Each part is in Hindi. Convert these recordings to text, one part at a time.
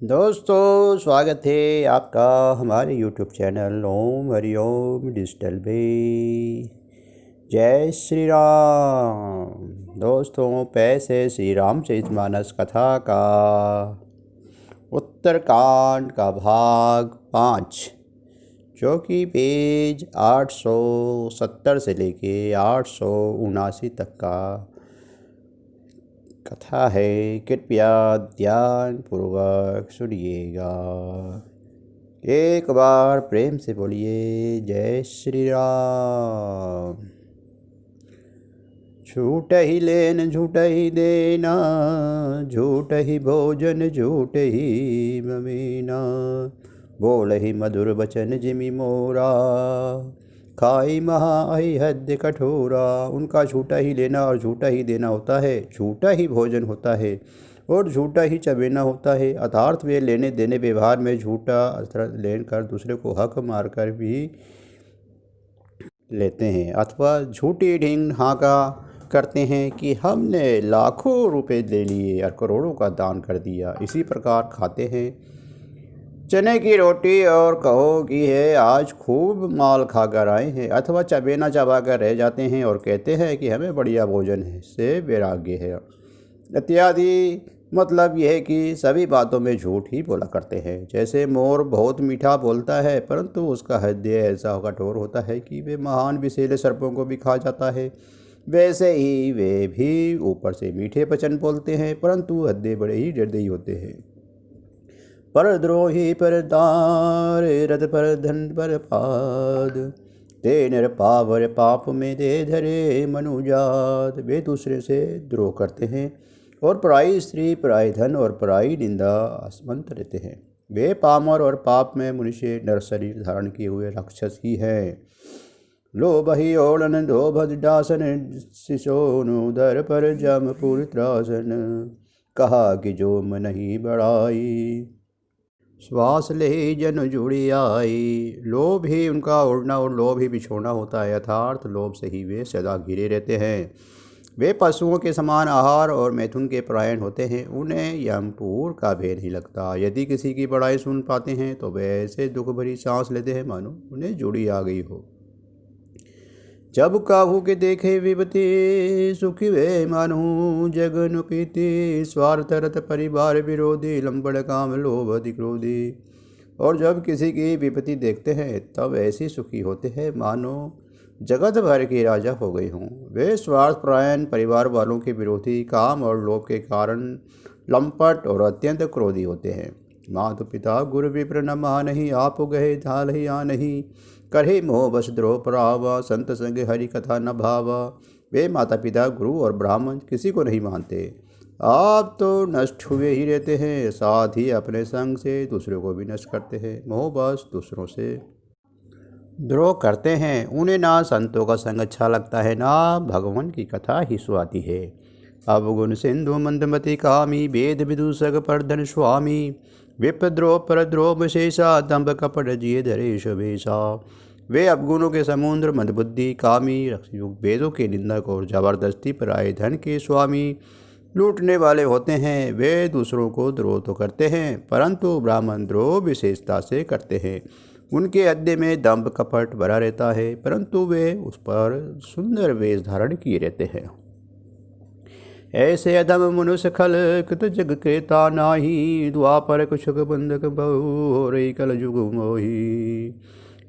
दोस्तों, स्वागत है आपका हमारे यूट्यूब चैनल ओम हरिओम डिजिटल में। जय श्री राम। दोस्तों, पैसे श्री रामचरितमानस कथा का उत्तरकांड का भाग 5, जो कि पेज 870 से लेके 879 तक का कथा है। कृपया ध्यान पूर्वक सुनिएगा। एक बार प्रेम से बोलिए जय श्री राम। झूठ ही लेन झूठ ही देना, झूठ ही भोजन झूठ ही ममीना, बोल ही मधुर वचन जिमि मोरा, खाई महाई हद कठोरा। उनका झूठा ही लेना और झूठा ही देना होता है, झूठा ही भोजन होता है और झूठा ही चबेना होता है। अर्थात वे लेने देने व्यवहार में झूठा अर्थ लेकर दूसरे को हक मारकर भी लेते हैं, अथवा झूठी ढींग हाँका करते हैं कि हमने लाखों रुपए ले लिए और करोड़ों का दान कर दिया। इसी प्रकार खाते हैं चने की रोटी और कहो कि है आज खूब माल खाकर आए हैं, अथवा चबेना चबा कर रह जाते हैं और कहते हैं कि हमें बढ़िया भोजन है से वैराग्य है इत्यादि। मतलब यह है कि सभी बातों में झूठ ही बोला करते हैं। जैसे मोर बहुत मीठा बोलता है, परंतु उसका हृदय ऐसा कठोर होता है कि वे महान विषैले सर्पों को भी खा जाता है, वैसे ही वे भी ऊपर से मीठे वचन बोलते हैं, परंतु हृदय बड़े ही निर्दयी होते हैं। पर द्रोही पर दार, रथ पर धन पर पाद, ते नर पावर पाप में दे धरे मनुजात। वे दूसरे से द्रोह करते हैं और पराई स्त्री, पराई धन और पराई निंदा आसमंत रहते हैं। वे पामर और पाप में मनुष्य नर शरीर धारण किए हुए राक्षस ही हैं। लोभ ही ओलन धोभद डासन, शिशोनु दर पर जमपुर त्रासन, कहा कि जो मन ही बढ़ाई, श्वास ले जन जुड़ी आई। लोभ ही उनका उड़ना और लोभ ही बिछोड़ना होता है, यथार्थ लोभ से ही वे सदा घिरे रहते हैं। वे पशुओं के समान आहार और मैथुन के परायण होते हैं, उन्हें यमपुर का भय नहीं लगता। यदि किसी की बड़ाई सुन पाते हैं तो वे ऐसे दुख भरी सांस लेते हैं मानो उन्हें जुड़ी आ गई हो। जब काहू के देखे विपत्ति, सुखी वे मानू जगन पीति, स्वार्थ रत परिवार विरोधी, लंबड़ काम लोभ अधिक क्रोधी। और जब किसी की विपत्ति देखते हैं तब ऐसी सुखी होते हैं मानो जगत भर के राजा हो गए हों। वे स्वार्थ परायण, परिवार वालों के विरोधी, काम और लोभ के कारण लंपट और अत्यंत क्रोधी होते हैं। मातु पिता गुरु विप्र न मानहि, आप गए धाल ही आ नहीं, करहे मोह बस द्रोह परावा, संत संग हरि कथा न भावा। वे माता पिता गुरु और ब्राह्मण किसी को नहीं मानते, आप तो नष्ट हुए ही रहते हैं, साथ ही अपने संग से दूसरों को भी नष्ट करते हैं। मोह बस दूसरों से द्रोह करते हैं। उन्हें ना संतों का संग अच्छा लगता है, ना भगवान की कथा ही सुहाती है। अवगुण सिंधु मंदमति कामी, वेद विदूषक परधन स्वामी, विप्रद्रोह परद्रोह विशेषा, दंभ कपट जिये धरेश वेशा। वे अवगुणों के समुद्र, मंदबुद्धि, कामी, रक्षयुग, वेदों के निंदक और जबरदस्ती पर आए धन के स्वामी, लूटने वाले होते हैं। वे दूसरों को द्रोह तो करते हैं, परंतु ब्राह्मण द्रोह विशेषता से करते हैं। उनके हृदय में दंभ कपट भरा रहता है, परंतु वे उस पर सुंदर वेश धारण किए रहते हैं। ऐसे अधम मनुष्य खल कृत जग कृता नाही, द्वापर कुशक बंधक बहु रही कल जुग मोही।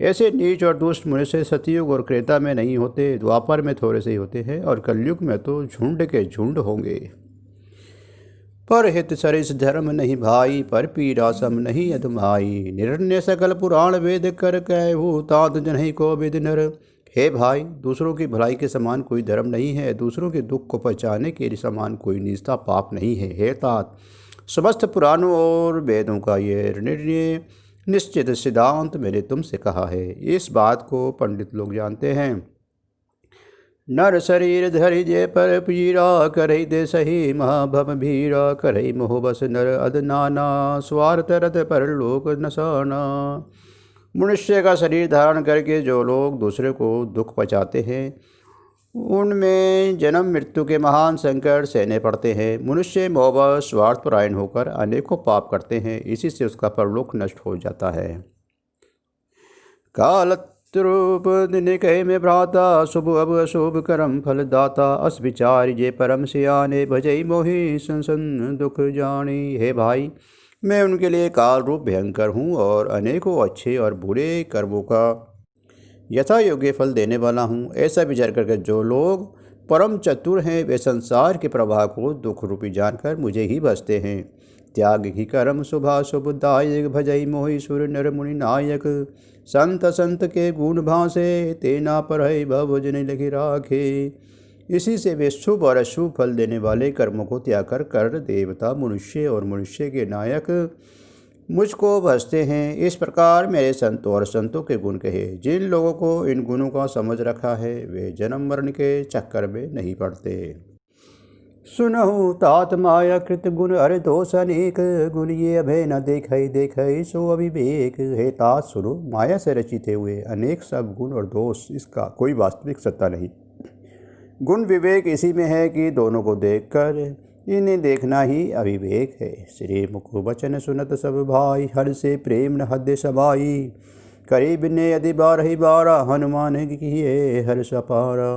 ऐसे नीच और दुष्ट मनुष्य सतयुग और क्रेता में नहीं होते, द्वापर में थोड़े से ही होते हैं और कलयुग में तो झुंड के झुंड होंगे। पर हित सरिस धर्म नहीं भाई, पर पीड़ा सम नहीं अधमाई, निरण्य सकल पुराण वेद कर कहू, तात जनहि को विद नर। हे भाई, दूसरों की भलाई के समान कोई धर्म नहीं है, दूसरों के दुख को पहुँचाने के समान कोई निष्ठा पाप नहीं है। हे तात, समस्त पुराणों और वेदों का ये निर्णय निश्चित सिद्धांत मैंने तुमसे कहा है। इस बात को पंडित लोग जानते हैं। नर शरीर धरि जे पर पीरा, करहि दे सही महाभव भीरा, करहि मोह बस नर अध नाना, स्वार्थ रथ पर लोक नसाना। मनुष्य का शरीर धारण करके जो लोग दूसरे को दुख पहुँचाते हैं उनमें जन्म मृत्यु के महान संकट सहने पड़ते हैं। मनुष्य मोहवश स्वार्थपरायण होकर अनेकों पाप करते हैं, इसी से उसका परलोक नष्ट हो जाता है। कालत्रूप दिन कहे में भ्राता, शुभ अब अशुभ कर्म फल दाता। अस विचार जे परम सियाने, भजई मोहि संसन दुख जानी। हे भाई, मैं उनके लिए काल रूप भयंकर हूँ और अनेकों अच्छे और बुरे कर्मों का यथा योग्य फल देने वाला हूँ। ऐसा विचार करके जो लोग परम चतुर हैं वे संसार के प्रवाह को दुख रूपी जानकर मुझे ही भजते हैं। त्याग ही कर्म शुभाशुभ दायक, भजई मोहि सुर नर मुनि नायक। संत संत के गुण भासे, तेना पर है भव जन लगी राखे। इसी से वे शुभ और अशुभ फल देने वाले कर्मों को त्याग कर देवता मनुष्य और मनुष्य के नायक मुझको भजते हैं। इस प्रकार मेरे संतों और संतों के गुण कहे। जिन लोगों को इन गुणों का समझ रखा है वे जन्म मरण के चक्कर में नहीं पड़ते। सुनहु तात माया कृत गुण, अरे दोष अनेक गुण ये अभय न देख सो अविवेक। हे तात सुनो, माया से रचित हुए अनेक सब गुण और दोष, इसका कोई वास्तविक सत्ता नहीं। गुण विवेक इसी में है कि दोनों को देखकर इन्हें देखना ही अविवेक है। श्री मुख वचन सुनत सब भाई, हर से प्रेम न हद समाई। करीब ने यदि बारह बारा, हनुमान किए हर्ष अपारा।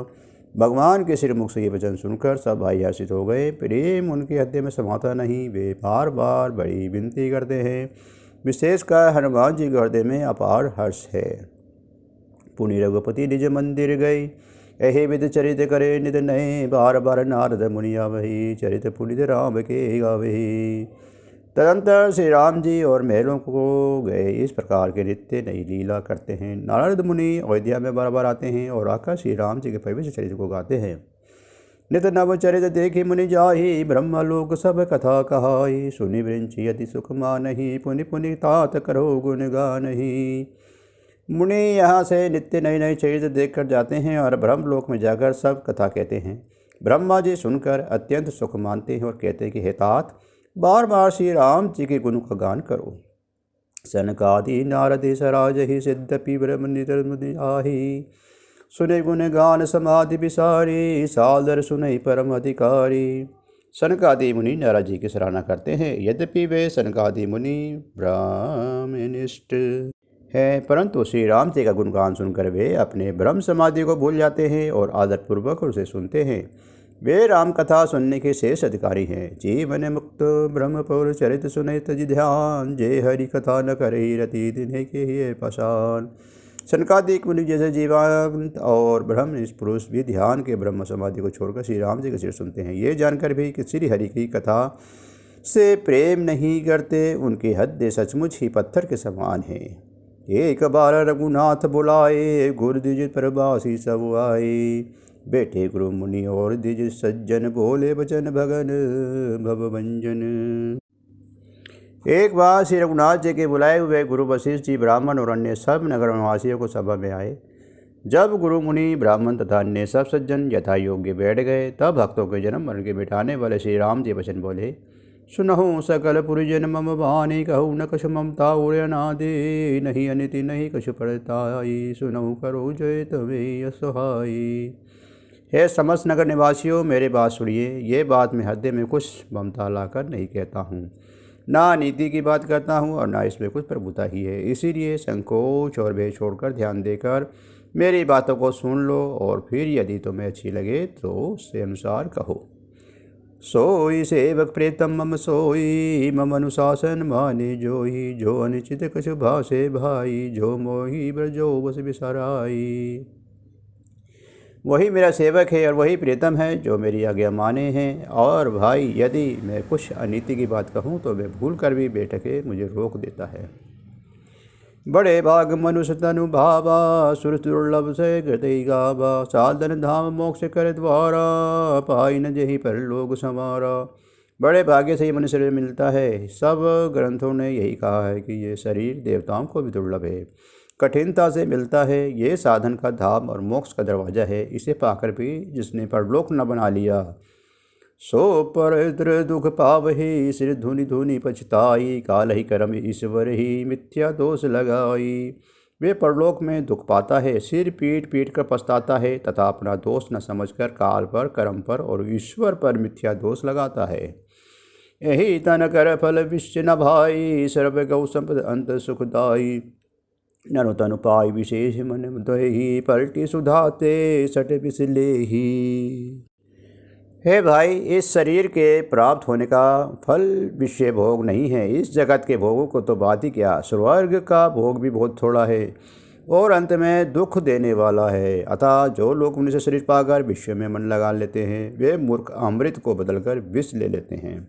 भगवान के श्री मुख से ये वचन सुनकर सब भाई हर्षित हो गए। प्रेम उनके हृदय में समाता नहीं, वे बार बार बड़ी विनती करते हैं। विशेषकर हनुमान जी के हृदय में अपार हर्ष है। पुनि रघुपति निज मंदिर गई, एहि विध चरित करे नित नए। बार बार नारद मुनि आवहि, चरित पुनित राम के गावहि। तदंतर श्री राम जी और महलों को गए। इस प्रकार के नित्य नई लीला करते हैं। नारद मुनि अयोध्या में बार बार आते हैं और आकर श्री राम जी के पवित्र चरित्र को गाते हैं। नित नव चरित देखी मुनि जाहि, ब्रह्मलोक सब कथा कहाई। सुनि वृंचि अति सुख मानहि, पुनि पुनि तात करो गुण गानहि। मुनि यहाँ से नित्य नए नए चरित्र देखकर जाते हैं और ब्रह्मलोक में जाकर सब कथा कहते हैं। ब्रह्मा जी सुनकर अत्यंत सुख मानते हैं और कहते हैं कि हे तात, बार बार श्री राम जी के गुणों का गान करो। सनकादि नारद सराज ही, सिद्धपि ब्रह्म निधि आहि। सुने गुण गान समाधि विसारी, सादर सुनई परम अधिकारी। सनकादि मुनि नारद जी की सराहना करते हैं। यद्यपि वे सनकादि मुनि ब्रह्मनिष्ठ है, परंतु श्री राम जी का गुणगान सुनकर वे अपने ब्रह्म समाधि को भूल जाते हैं और आदरपूर्वक उसे सुनते हैं। वे राम कथा सुनने के शेष अधिकारी हैं। जीवन मुक्त ब्रह्मपुर चरित सुने तज ध्यान, जय हरि कथा न करे रति दिन के ये पशान। सनकादिक मुनि जैसे जीवंत और ब्रह्मनिष्ठ पुरुष भी ध्यान के ब्रह्म समाधि को छोड़कर श्री राम जी के सिर सुनते हैं। ये जानकर भी कि श्री हरि की कथा से प्रेम नहीं करते, उनकी हद सचमुच ही पत्थर के समान है। एक बार रघुनाथ बुलाए, गुरु द्विज प्रवासी सब आए। बैठे गुरु मुनि और द्विज सज्जन, बोले वचन भगन भवभंजन। एक बार श्री रघुनाथ जी के बुलाए हुए गुरु वशिष्ठ जी, ब्राह्मण और अन्य सब नगरवासियों को सभा में आए। जब गुरु मुनि ब्राह्मण तथा अन्य सब सज्जन यथा योग्य बैठ गए, तब भक्तों के जन्म मरण के मिटाने वाले श्री राम जी वचन बोले। सुनहु सकल पुरजन मम वाणी, कहु न कछु ममता उड़नादि। नहीं अनिति नहीं कछु पड़ताई, सुनहु करो जय तवे असहाई। हे समस्त नगर निवासियों, मेरे बात सुनिए। ये बात मैं हृदय में कुछ ममता लाकर नहीं कहता हूँ, ना नीति की बात करता हूँ और ना इसमें कुछ प्रभुता ही है। इसीलिए संकोच और भय छोड़कर ध्यान देकर मेरी बातों को सुन लो और फिर यदि तुम्हें अच्छी लगे तो उसके अनुसार कहो। सोई सेवक प्रेतम मम सोई, मम अनुशासन माने जोई। जो अनिचित कछु भाषे भाई, जो मोही ब्रजो बस बिसराई। वही मेरा सेवक है और वही प्रीतम है जो मेरी आज्ञा माने हैं। और भाई, यदि मैं कुछ अनीति की बात कहूँ तो वह भूल कर भी बेटके मुझे रोक देता है। बड़े भाग मनुष्य तनु भावा, सुर दुर्लभ से गति गावा। साधन धाम मोक्ष कर द्वारा, पाई न जही पर लोग समारा। बड़े भाग्य से ही मनुष्य शरीर मिलता है। सब ग्रंथों ने यही कहा है कि ये शरीर देवताओं को भी दुर्लभ है, कठिनता से मिलता है। ये साधन का धाम और मोक्ष का दरवाजा है। इसे पाकर भी जिसने परलोक न बना लिया, सो पर दुख पावहि। सिर धुनि धुनि पछताई, काल ही कर्म ईश्वर ही मिथ्या दोष लगाई। वे परलोक में दुख पाता है, सिर पीट पीट कर पछताता है तथा अपना दोष न समझकर काल पर, कर्म पर और ईश्वर पर मिथ्या दोष लगाता है। यही तन कर फल विश्व न भाई, सर्व गौ संपद अंत सुखदाई। ननु तनु पाई विशेष मन दही, पलटी सुधाते सट बिसले ही। हे भाई, इस शरीर के प्राप्त होने का फल विषय भोग नहीं है। इस जगत के भोगों को तो बात ही क्या, स्वर्ग का भोग भी बहुत थोड़ा है और अंत में दुख देने वाला है। अतः जो लोग मनुष्य शरीर पाकर विषय में मन लगा लेते हैं, वे मूर्ख अमृत को बदलकर विष ले लेते हैं।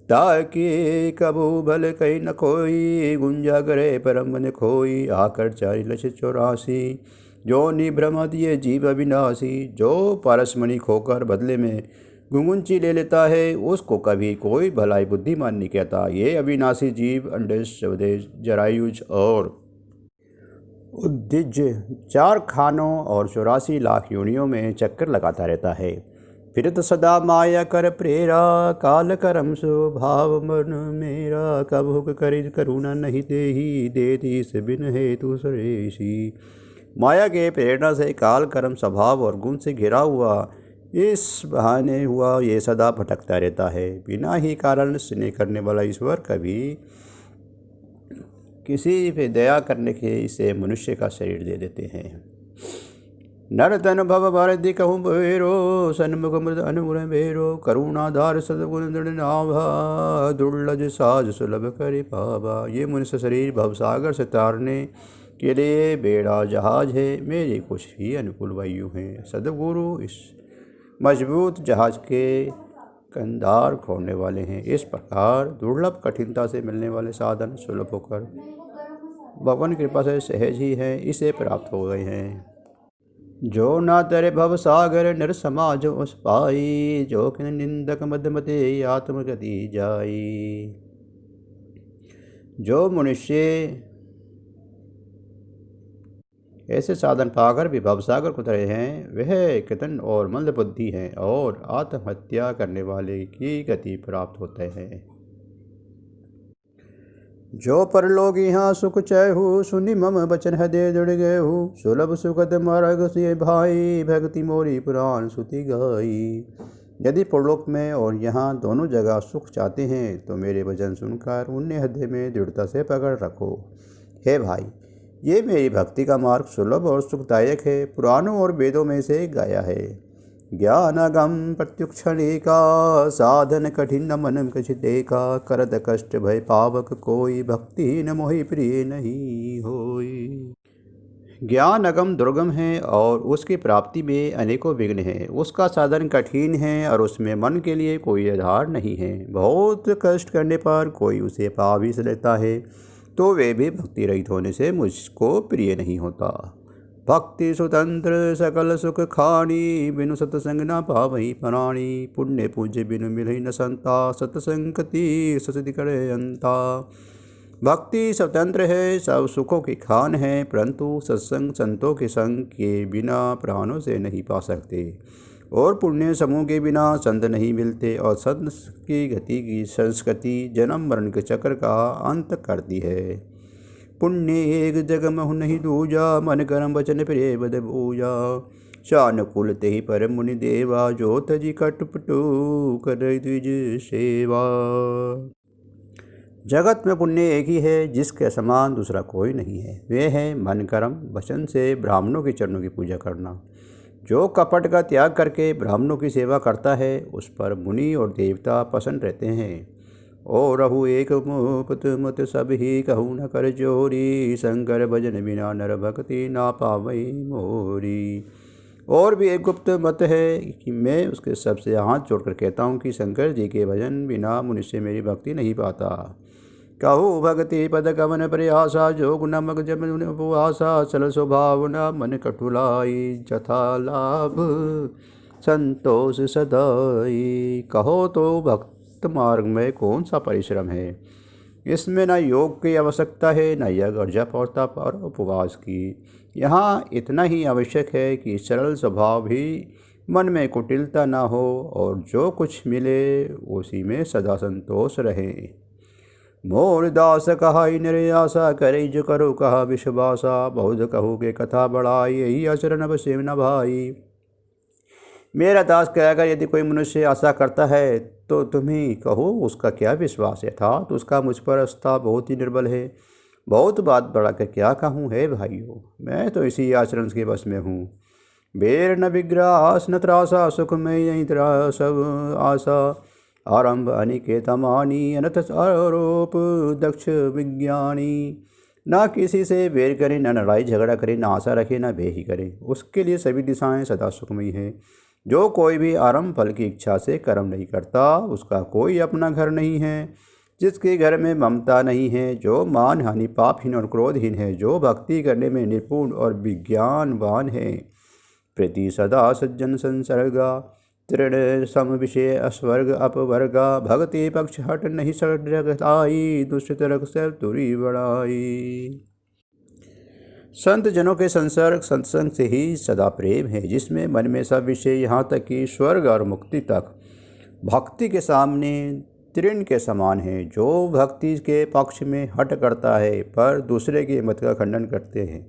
ताकि कबू भल कहीं न खोई, गुंजा करे परम मन खोई। आकर 4,84,84 जो निभ्रम दिए जीव अविनाशी। जो पारसमणि खोकर बदले में गुंगुंची ले लेता है, उसको कभी कोई भलाई बुद्धिमान नहीं कहता। ये अविनाशी जीव अंडेश, स्वदेश, जरायुज और उद्दिज 4 खानों और 84 लाख योनियों में चक्कर लगाता रहता है। फिर तो सदा माया कर प्रेरा, काल करम स्वभाव मन मेरा। कब हुक कर करुणा नहीं देही, देती इस बिन हेतु सुरेशी। माया के प्रेरणा से काल कर्म स्वभाव और गुण से घिरा हुआ इस बहाने हुआ ये सदा भटकता रहता है। बिना ही कारण स्नेह करने वाला ईश्वर कभी किसी पे दया करने के इसे मनुष्य का शरीर दे देते हैं। नर तन भव भारती कहूँ बेरो, सन्मुख मृत अनुगुण बेरो। करुणाधार सदगुण दृढ़ नाभा, दुर्लज साज सुलभ करि पावा। ये मनुष्य शरीर भवसागर से तारने के लिए बेड़ा जहाज है, मेरे कुछ ही अनुकूल वायु हैं। सदगुरु इस मजबूत जहाज के कंधार खोलने वाले हैं। इस प्रकार दुर्लभ कठिनता से मिलने वाले साधन सुलभ होकर भगवान की कृपा से सहज ही हैं, इसे प्राप्त हो गए हैं। जो ना तेरे भव सागर नर समाज उस पाई, जो कि निंदक मदमते आत्मगति जाई। जो मनुष्य ऐसे साधन पाकर भी भवसागर को उतरे हैं, वह कृतन और मंदबुद्धि हैं और आत्महत्या करने वाले की गति प्राप्त होते हैं। जो परलोक यहाँ सुख चहु, सुनि मम बचन हृदय दृढ़ गयहु। सुलभ सुखद मार्ग से भाई, भक्ति मोरी पुराण सुति गाई। यदि परलोक में और यहाँ दोनों जगह सुख चाहते हैं तो मेरे वचन सुनकर उन्हें हृदय में दृढ़ता से पकड़ रखो। हे भाई, ये मेरी भक्ति का मार्ग सुलभ और सुखदायक है, पुराणों और वेदों में से गाया है। ज्ञानगम प्रत्युक्षणे का, साधन कठिन मन कछ देखा। करत कष्ट भय पावक कोई, भक्ति न मोहि प्रिय नहीं होई। ज्ञान अगम दुर्गम है और उसकी प्राप्ति में अनेकों विघ्न हैं। उसका साधन कठिन है और उसमें मन के लिए कोई आधार नहीं है। बहुत कष्ट करने पर कोई उसे पा भी लेता है तो वे भी भक्ति रहित होने से मुझको प्रिय नहीं होता। भक्ति स्वतंत्र सकल सुख खानी, बिनु सत्संग न पावई प्राणी। पुण्य पूज्य बिनु मिलहि न संता, सत्संगति ससति करे अंता। भक्ति स्वतंत्र है, सब सुखों की खान है, परंतु सत्संग संतों के संग के बिना प्राणों से नहीं पा सकते। और पुण्य समूह के बिना संत नहीं मिलते और संत की गति की संस्कृति जन्म मरण के चक्र का अंत करती है। पुण्य एक जग महु नहीं दूजा, मन कर्म वचन प्रिय बद पूजा। शानुकूल तेहि पर मुनि देवा, जो तजी कटपटू कर द्विज सेवा। जगत में पुण्य एक ही है, जिसके समान दूसरा कोई नहीं है। वे है मन कर्म वचन से ब्राह्मणों के चरणों की पूजा करना। जो कपट का त्याग करके ब्राह्मणों की सेवा करता है, उस पर मुनि और देवता प्रसन्न रहते हैं। ओ रहु एक मुपत मत सब ही कहूँ न कर जोरी, शंकर भजन बिना नर भक्ति ना पावई मोरी। और भी एक गुप्त मत है कि मैं उसके सबसे हाथ जोड़कर कहता हूँ कि शंकर जी के भजन बिना मनुष्य मेरी भक्ति नहीं पाता। कहु भक्ति पद कवन प्रयासा, जोग नमक जमन उपवासा। चल स्वभाव न मन कटुलाई, जथा लाभ संतोष सदाई। कहो तो भक्त मार्ग में कौन सा परिश्रम है। इसमें न योग की आवश्यकता है, न यज्ञ और जप और तप और उपवास की। यहाँ इतना ही आवश्यक है कि सरल स्वभाव भी मन में कुटिलता न हो और जो कुछ मिले उसी में सदा संतोष रहे। मोर दास कहाई निर्यासा, करे जो करो कहा विश्वासा, बहुत कहोगे कथा बढ़ाई, यही आचरण अब से न भाई। मेरा दास कहकर यदि कोई मनुष्य आशा करता है तो तुम ही कहो उसका क्या विश्वास है, था तो उसका मुझ पर आस्था बहुत ही निर्बल है। बहुत बात बढ़ाकर क्या कहूँ है भाइयों, मैं तो इसी आचरण के बस में हूँ। बेर न विग्रास न त्रासा, सुख में यही सब आशा, आरंभ अनिकेतमानी, अनथ आरोप दक्ष विज्ञानी। ना किसी से बेर करे, न लड़ाई झगड़ा करे, ना आशा रखे, ना भय ही करे, उसके लिए सभी दिशाएं सदा सुखमयी है। जो कोई भी आरंभ फल की इच्छा से कर्म नहीं करता, उसका कोई अपना घर नहीं है। जिसके घर में ममता नहीं है, जो मान हानि पापहीन और क्रोधहीन है, जो भक्ति करने में निपुण और विज्ञानवान है, प्रीति सदा सज्जन संसर्गा, तृण सम विषय अस्वर्ग अपवर्गा, भक्ति पक्ष हट नहीं सड़ाई, दुष्ट रख सब तुरी बढ़ाई। संत जनों के संसर्ग सत्संग से ही सदा प्रेम है, जिसमें मन में सब विषय यहाँ तक कि स्वर्ग और मुक्ति तक भक्ति के सामने तृण के समान है। जो भक्ति के पक्ष में हट करता है पर दूसरे के मत का खंडन करते हैं,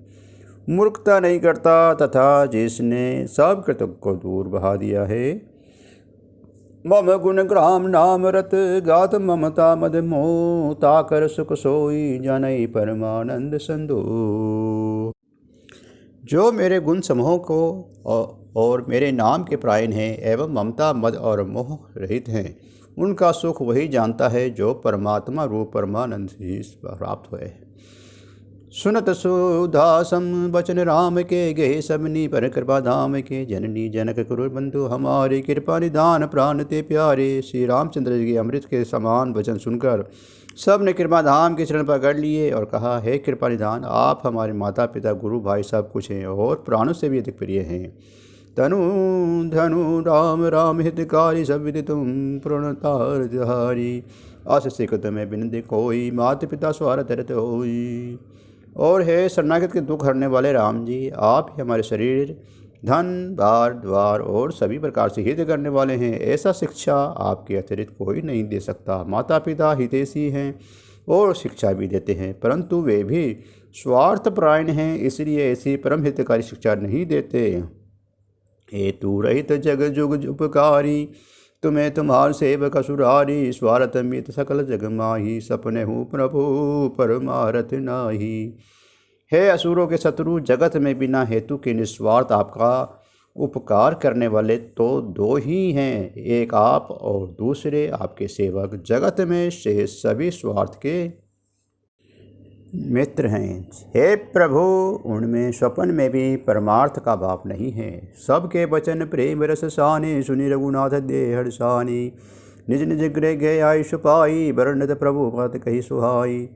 मूर्खता नहीं करता, तथा जिसने सब कृतज्ञ को दूर बहा दिया है। मम गुण ग्राम नाम रत, गात ममता मद मोह, ताकर सुख सोई जनई परमानंद संदो। जो मेरे गुण समूह को और मेरे नाम के प्रायण हैं एवं ममता मद और मोह रहित हैं, उनका सुख वही जानता है जो परमात्मा रूप परमानंद ही प्राप्त हुए। सुनत सुधासम बचन राम के, गए सबनी पर कृपा धाम के, जननी जनक कुरु बंधु हमारे, कृपा निदान प्राण ते प्यारे। श्री रामचंद्र जी के अमृत के समान वचन सुनकर सब ने कृपा धाम के चरण पकड़ लिए और कहा, हे कृपा निदान, आप हमारे माता पिता गुरु भाई सब कुछ हैं और प्राणों से भी अधिक प्रिय हैं। तनु धनु राम राम हितकारी, सब विधि तुम प्रणतारधारी, आस सिकत में बिनते कोई, माता पिता स्वार्थ रत होई। और हे शरणागत के दुख हरने वाले राम जी, आप ही हमारे शरीर धन बार द्वार और सभी प्रकार से हित करने वाले हैं। ऐसा शिक्षा आपके अतिरिक्त कोई नहीं दे सकता। माता पिता हितैषी हैं और शिक्षा भी देते हैं, परंतु वे भी स्वार्थपरायण हैं, इसलिए ऐसी परम हितकारी शिक्षा नहीं देते। हेतु रहित जग जुग उपकारी, तुम्हें तुम्हार सेवक असुरारी, स्वार्थ मित सकल जग माही, सपने हूँ प्रभु परमारथ नाही। हे असुरों के शत्रु, जगत में बिना हेतु के निस्वार्थ आपका उपकार करने वाले तो दो ही हैं, एक आप और दूसरे आपके सेवक। जगत में से सभी स्वार्थ के मित्र हैं। हे प्रभु, उनमें स्वप्न में भी परमार्थ का भाव नहीं है। सबके वचन प्रेम रस साने, सुनि रघुनाथ दे हर्षानी, निज निज गृह गए आयुष पाई, वर्णित प्रभु बात कही सुहाई।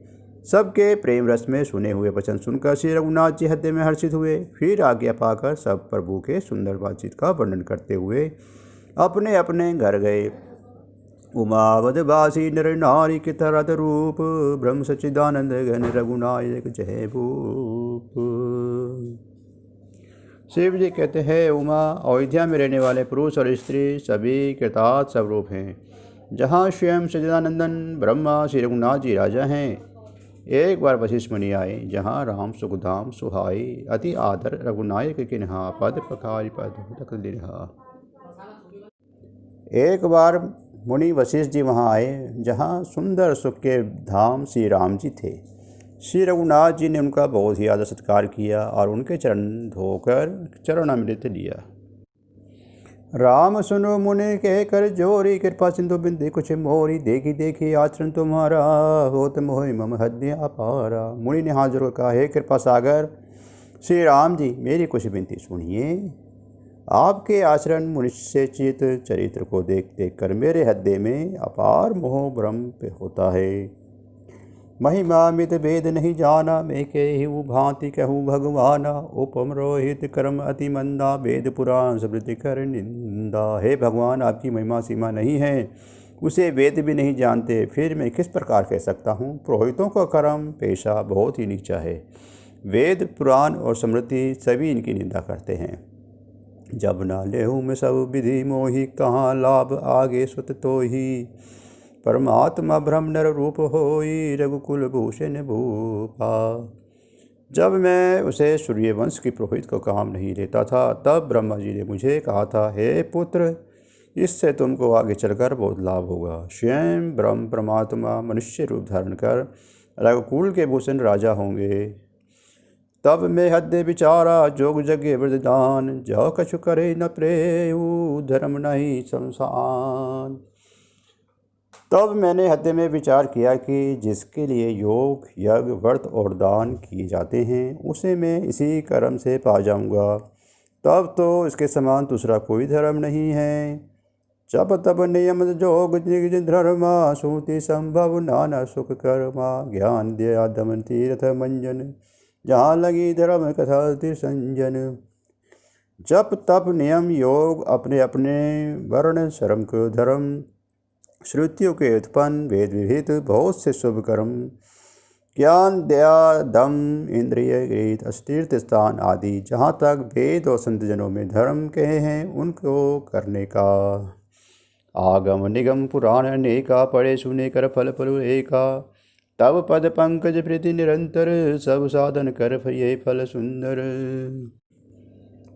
सबके प्रेम रस में सुने हुए वचन सुनकर श्री रघुनाथ जी हृदय में हर्षित हुए। फिर आज्ञा पाकर सब प्रभु के सुंदर बातचीत का वर्णन करते हुए अपने अपने घर गए। उमावदवासी नर नारी के तरत रूप, ब्रह्म सच्चिदानंद घन रघुनायक जय भूप। शिव जी कहते हैं, उमा अयोध्या में रहने वाले पुरुष और स्त्री सभी कृतार्थ स्वरूप हैं। जहाँ स्वयं सच्चिदानंदन ब्रह्मा श्री रघुनाथ जी राजा हैं। एक बार वशिष्ठ मुनि आए, जहाँ राम सुखधाम सुहाई, अति आदर रघुनायक किन्हा, पद पखारी पद तक दिन्हा। एक बार मुनि वशिष्ठ जी वहाँ आए, जहाँ सुंदर सुख के धाम श्री राम जी थे। श्री रघुनाथ जी ने उनका बहुत ही आदर सत्कार किया और उनके चरण धोकर चरणामृत लिया। राम सुनो मुनि कह कर जोरी, कृपा सिंधु बिंदु कुछ मोरी, देखी देखी आचरण तुम्हारा, होत मोहि मम हृदय अपारा। मुनि ने हाथ जोड़कर कहा, हे कृपा सागर श्री राम जी, मेरी कुछ विनती सुनिए। आपके आचरण मनुष्य चित चरित्र को देख देख कर मेरे हृदय में अपार मोह भ्रम होता है। महिमा मित वेद नहीं जाना, मैं कहूँ भांति कहूँ भगवाना, उपम रोहित कर्म अति मंदा, वेद पुराण स्मृति कर निंदा। हे भगवान, आपकी महिमा सीमा नहीं है, उसे वेद भी नहीं जानते, फिर मैं किस प्रकार कह सकता हूँ। पुरोहितों का कर्म पेशा बहुत ही नीचा है। वेद पुराण और स्मृति सभी इनकी निंदा करते हैं। जब ना लेहूँ मैं सब विधि मोही, कहाँ लाभ आगे सुत तो ही, परमात्मा ब्रह्म नर रूप होई, रघुकुल भूषण भूपा। जब मैं उसे सूर्यवंश की पुरोहित को काम नहीं देता था, तब ब्रह्मा जी ने मुझे कहा था, हे पुत्र, इससे तुमको आगे चलकर बहुत लाभ होगा। स्वयं ब्रह्म परमात्मा मनुष्य रूप धारण कर रघुकुल के भूषण राजा होंगे। तब मैं हद विचारा, जोग जगे वरदान, जो कछु करे न प्रेऊ, धर्म नहीं शमशान। तब मैंने हद में विचार किया कि जिसके लिए योग यज्ञ व्रत और दान किए जाते हैं, उसे मैं इसी कर्म से पा जाऊंगा। तब तो इसके समान दूसरा कोई धर्म नहीं है। जप तप नियम जोग निज धर्मा, सूति संभव नाना सुख कर्मा, ज्ञान दया दमन तीर्थ मंजन, जहाँ लगी धर्म कथा संजन। जप तप नियम योग अपने अपने वर्ण श्रम को धर्म, श्रुतियों के उत्पन्न वेद विहित बहुत से शुभ कर्म, ज्ञान दया दम इंद्रिय गीत अस्तीर्थ स्थान आदि, जहाँ तक वेद और संत जनों में धर्म कहे हैं, उनको करने का। आगम निगम पुराण अनेका, पढ़े सुने कर फल फल एका, तब पद पंकज प्रीति निरंतर, सब साधन कर ये फल सुंदर।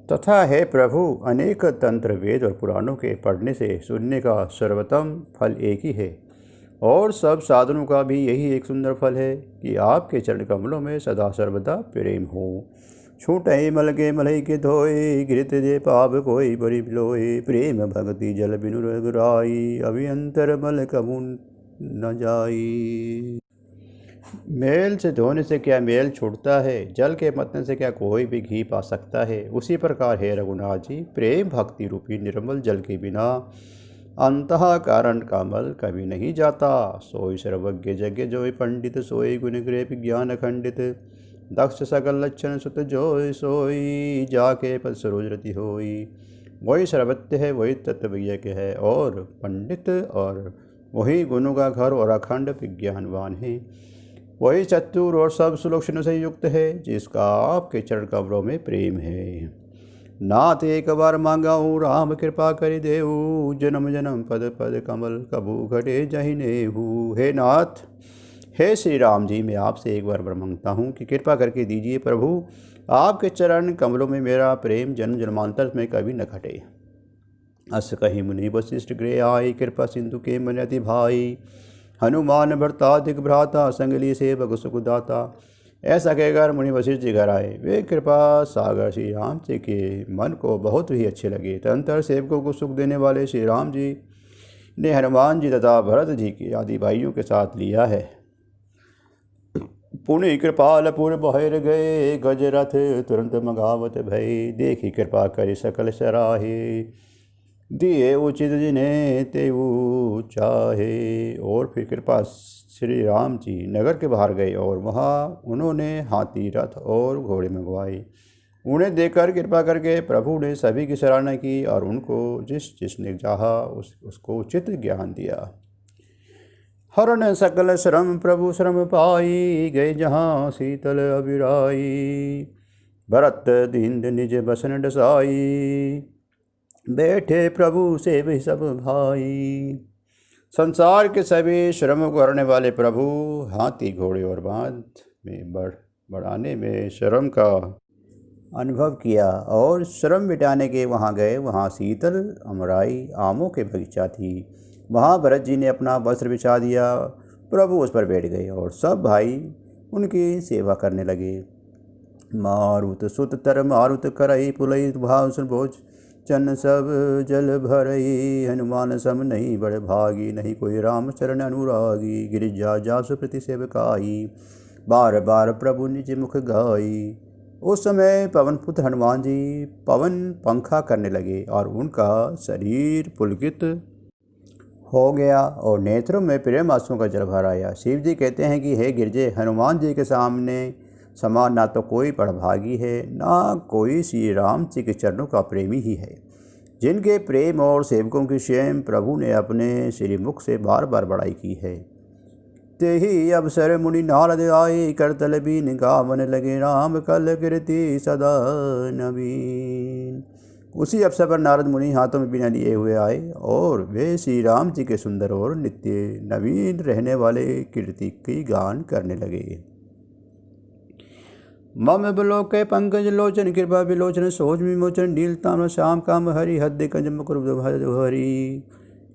तथा हे प्रभु, अनेक तंत्र वेद और पुराणों के पढ़ने से सुनने का सर्वोत्तम फल एक ही है, और सब साधनों का भी यही एक सुंदर फल है कि आपके चरण कमलों में सदा सर्वदा प्रेम हो। छूटे मल के मलई के धोए, गिरत दे पाप कोई बड़ी बिलोए, प्रेम भक्ति जल बिनु रघुराई, अभियंतर मल कबू न जाई। मेल से धोने से क्या मेल छूटता है, जल के मतने से क्या कोई भी घी पा सकता है। उसी प्रकार हे रघुनाथ जी, प्रेम भक्ति रूपी निर्मल जल के बिना अंतःकरण का मल कभी नहीं जाता। सोई सर्वज्ञ जज्ञ जोई पंडित, सोई गुण ग्रेप ज्ञान खंडित, दक्ष सकल लक्षण सुत जोई सोई, जाके पद सरोज रति होई। वही सर्वज्ञ है, वही तत्वज्ञ है और पंडित, और वही गुणों का घर और अखंड विज्ञानवान है। वही चतुर और सब सुलक्षणों से युक्त है, जिसका आपके चरण कमलों में प्रेम है। नाथ एक बार मांगाऊँ, राम कृपा करि देऊ, जन्म जन्म पद पद कमल कबू घटे जहि नेहू। हे नाथ, हे श्री राम जी, मैं आपसे एक बार मांगता हूँ कि कृपा करके दीजिए प्रभु, आपके चरण कमलों में मेरा प्रेम जन्म जन्मांतर में कभी न घटे। अस कही मुनि वशिष्ठ गृह आई, कृपा सिंधु के मन अति भाई, हनुमान भरताधिक भ्राता, संगली सेवक सुखदाता। ऐसा कहकर मुनि वशिष्ठ जी घर आए। वे कृपा सागर श्री राम जी के मन को बहुत ही अच्छे लगे। तदंतर सेवकों को सुख देने वाले श्री राम जी ने हनुमान जी तथा भरत जी के आदि भाइयों के साथ लिया है। पुण्य कृपाल पुर बहर गए, गजरथ तुरंत मंगावत भय, देखी कृपा कर सकल सराहे, दिए उचित जिन्हें तेऊ चाहे। और फिर कृपा श्री राम जी नगर के बाहर गए और वहाँ उन्होंने हाथी रथ और घोड़े मंगवाए। उन्हें देखकर कृपा करके प्रभु ने सभी की सराहना की और उनको जिसने चाहा उसको उचित ज्ञान दिया। हरण सकल श्रम प्रभु श्रम पाई, गए जहाँ शीतल अबिराई, भरत दीन निज बसन डसाई, बैठे प्रभु से भी सब भाई। संसार के सभी श्रम को करने वाले प्रभु हाथी घोड़े और बांध में बढ़ाने में श्रम का अनुभव किया और श्रम मिटाने के वहाँ गए। वहाँ शीतल अमराई आमों के बगीचा थी। वहाँ भरत जी ने अपना वस्त्र बिछा दिया। प्रभु उस पर बैठ गए और सब भाई उनकी सेवा करने लगे। मारुत सुत तर मारुत करई, पुलई भाव सुन भोज चन सब जल भरई, हनुमान सम नहीं बड़ भागी, नहीं कोई राम चरण अनुरागी, गिरिजा जासु प्रति सेवकाई, बार बार प्रभु निज मुख गाई। उस समय पवन पुत्र हनुमान जी पवन पंखा करने लगे और उनका शरीर पुलकित हो गया और नेत्रों में प्रेम आंसुओं का जल भर आया। शिव जी कहते हैं कि हे गिरजे, हनुमान जी के सामने समान ना तो कोई बड़भागी है, ना कोई श्री राम जी के चरणों का प्रेमी ही है, जिनके प्रेम और सेवकों की स्वयं प्रभु ने अपने श्रीमुख से बार बार बड़ाई की है। ते ही अवसर मुनि नारद आए, करतल बीन गावन लगे, राम कल कीर्ति सदा नवीन। उसी अवसर पर नारद मुनि हाथों में बीना लिए हुए आए और वे श्री राम जी के सुंदर और नित्य नवीन रहने वाले कीर्ति की गान करने लगे। मम बिलोके पंकज लोचन कृपा विलोचन सोच विमोचन नीलताम श्याम काम हरि हद कंज मुकुर हरि।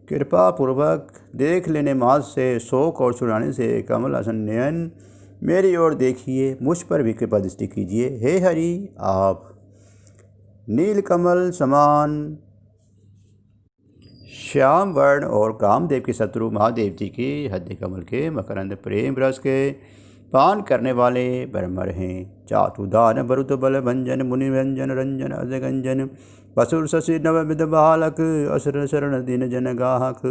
कृपा पूर्वक देख लेने मात्र से, शोक और छुड़ाने से कमल आसन नयन मेरी ओर देखिए, मुझ पर भी कृपा दृष्टि कीजिए। हे हरि, आप नील कमल समान श्याम वर्ण और कामदेव के शत्रु महादेव जी की हृदय कमल के मकरंद प्रेम रस के पान करने वाले ब्रह्मर हैं। चातुदान बरुत बल भंजन मुनि व्यंजन रंजन अजगंजन पसुर शशि नवविध बालक असुर शरण दीन जन गाहक।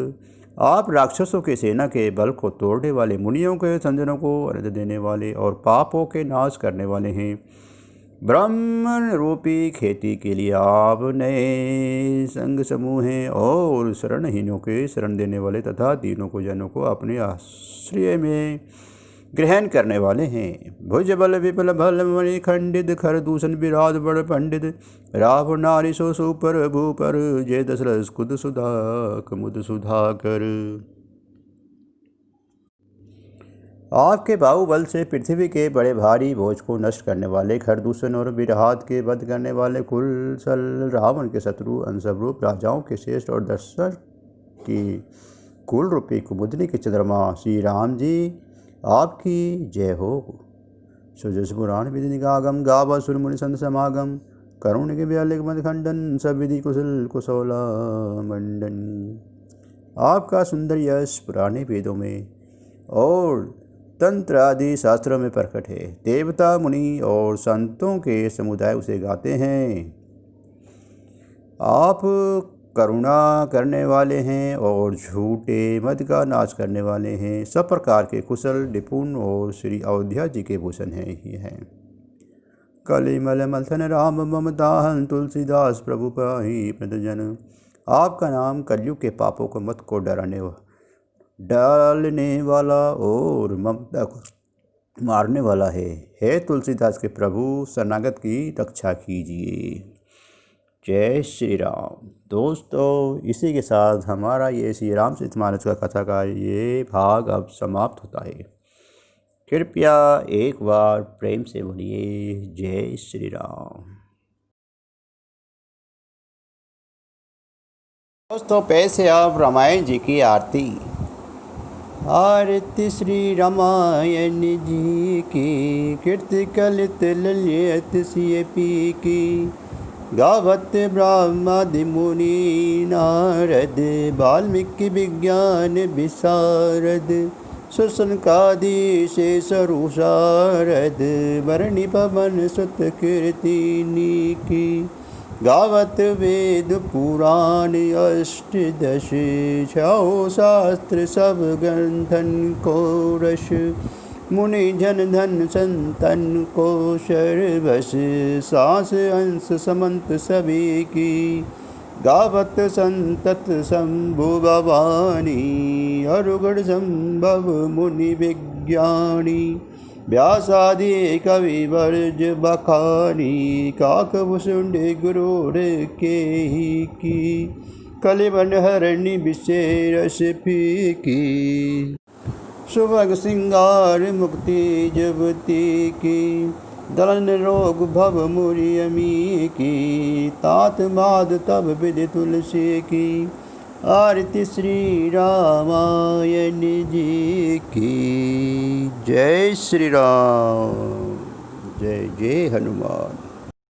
आप राक्षसों के सेना के बल को तोड़ने वाले, मुनियों के संजनों को अर्घ देने वाले और पापों के नाश करने वाले हैं। ब्राह्मण रूपी खेती के लिए आप नए संग समूह हैं और शरणहीनों के शरण देने वाले तथा दीनों को जनों को अपने आश्रय में ग्रहण करने वाले हैं। भुज बल विपल भल मणि खंडित खर दूषण विराध बड़ पंडित राव नारी सो सुपर भूपर जय दशरथ कुद सुधा कुमुद सुधाकर। आपके बाहुबल से पृथ्वी के बड़े भारी बोझ को नष्ट करने वाले, खरदूषण और विराट के वध करने वाले, कुलसल रावण के शत्रु अंशरूप राजाओं के श्रेष्ठ और दशरथ की कुल रूपी कुमुदनी के चंद्रमा श्री राम जी, आपकी जय हो। सुजस पुराण विधि निगागम गावा सुरमुनि संत समागम करुण के व्यालिक मद खंडन सब विधि कुशल कुशोला मंडन। आपका सुंदर यश पुराने वेदों में और तंत्र आदि शास्त्रों में प्रकट है। देवता मुनि और संतों के समुदाय उसे गाते हैं। आप करुणा करने वाले हैं और झूठे मद का नाश करने वाले हैं। सब प्रकार के कुशल निपुण और श्री अयोध्या जी के भूषण हैं ही हैं। कलिमल मथन राम ममताहन तुलसीदास प्रभु पाहि प्रदजन। आपका नाम कलयुग के पापों को मत को डालने वाला और ममता को मारने वाला है। हे तुलसीदास के प्रभु, शरणागत की रक्षा कीजिए। जय श्री राम। दोस्तों, इसी के साथ हमारा ये श्री रामचरितमानस का कथा का ये भाग अब समाप्त होता है। कृपया एक बार प्रेम से बोलिए जय श्री राम। दोस्तों, पैसे आप रामायण जी की आरती। आरती श्री रामायण जी की, कीर्ति कलित ललित सिय पी की। गावत ब्रह्मादि मुनि नारद, वाल्मीकि विज्ञान विशारद। सुसनकादि शेष शारद, वरणी पवन सुत कीर्तिनी की। गावत वेद पुराण अष्टदश, छौ शास्त्र सब ग्रंथन को रस। मुनि जन धन संतन को सर्वस, सांस अंश समंत सभी की। गावत संतत शंभु भवानी, अरुगढ़ संभव मुनि विज्ञानी। व्यासादि कवि वर्ज बखानी, काकभूषुंड गुरुर के ही की। कलिबन हरणी विशेष फीकी, सुभग सिंगार मुक्ति जबती की। दलन रोग भव मुरि अमी की, तात माद तब विधि तुलसी की। आरती श्री रामायण जी की। जय श्री राम। जय जय हनुमान।